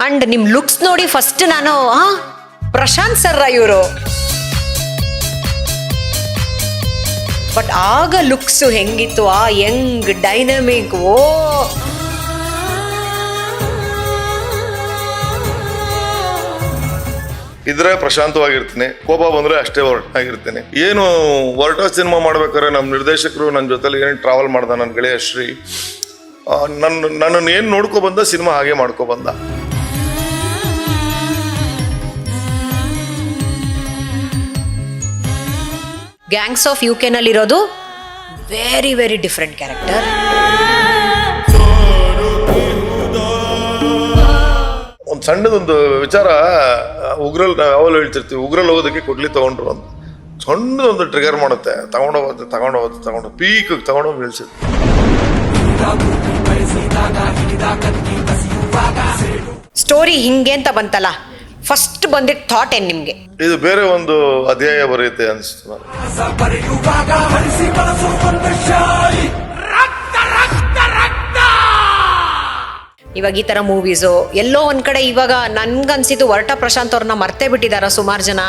And ನಿಮ್ looks ನೋಡಿ first ನಾನು ಪ್ರಶಾಂತ್ ಸರ್ ಇವರು, ಬಟ್ ಆಗ ಲುಕ್ಸ್ ಹೆಂಗಿತ್ತು, ಆ ಯಂಗ್ ಡೈನಮಿಕ್. ಓ ಇದ್ರೆ ಪ್ರಶಾಂತವಾಗಿರ್ತೀನಿ, ಕೋಪ ಬಂದ್ರೆ ಅಷ್ಟೇ ಹೊರಟಾಗಿರ್ತೀನಿ. ಏನು ಹೊರಟ ಸಿನಿಮಾ ಮಾಡ್ಬೇಕಾದ್ರೆ ನಮ್ಮ ನಿರ್ದೇಶಕರು ನನ್ನ ಜೊತೆಲಿ ಏನು ಟ್ರಾವೆಲ್ ಮಾಡ್ದ ನನ್ನ ಗೆಳೆಯ ಶ್ರೀ, ನನ್ನನ್ನು ಏನು ನೋಡ್ಕೊ ಬಂದ ಸಿನಿಮಾ ಹಾಗೆ ಮಾಡ್ಕೊ ಬಂದ. ಗ್ಯಾಂಗ್ಸ್ ಆಫ್ UK ನಲ್ಲಿ ಇರೋದು ವೆರಿ ವೆರಿ ಡಿಫ್ರೆಂಟ್ ಕ್ಯಾರೆಕ್ಟರ್. ಒಂದು ಸಣ್ಣದೊಂದು ವಿಚಾರ, ಉಗ್ರಲ್ಲಿ ನಾವು ಯಾವಾಗಲೂ ಹೇಳ್ತಿರ್ತೀವಿ, ಉಗ್ರಲ್ಲಿ ಹೋಗೋದಕ್ಕೆ ಕೊಡ್ಲಿ ತಗೊಂಡ್ರು ಅಂತ. ಸಣ್ಣದೊಂದು ಟ್ರಿಗರ್ ಮಾಡುತ್ತೆ, ತಗೊಂಡೋಗುತ್ತೆ ಪೀಕ್ ತಗೊಂಡೋಗಿ ನಿಲ್ಸುತ್ತೆ. ಸ್ಟೋರಿ ಹಿಂಗೆ ಅಂತ ಬಂತಲ್ಲ, ಫಸ್ಟ್ ಬಂದಿದ್ದ ಥಾಟ್ ಏನ್ ನಿಮ್ಗೆ? ಇದು ಬೇರೆ ಒಂದು ಅಧ್ಯಾಯ ಬರೆಯುತ್ತೆ ಅನಿಸ್ತು ನನಗೆ. ಇವಾಗ ಈ ತರ ಮೂವೀಸು ಎಲ್ಲೋ ಒಂದ್ ಕಡೆ ಇವಾಗ ನನ್ಗನ್ಸಿದ್ದು ಹೊರಟ ಪ್ರಶಾಂತ್ ಅವ್ರನ್ನ ಮರ್ತೇ ಬಿಟ್ಟಿದಾರ ಸುಮಾರು ಜನ.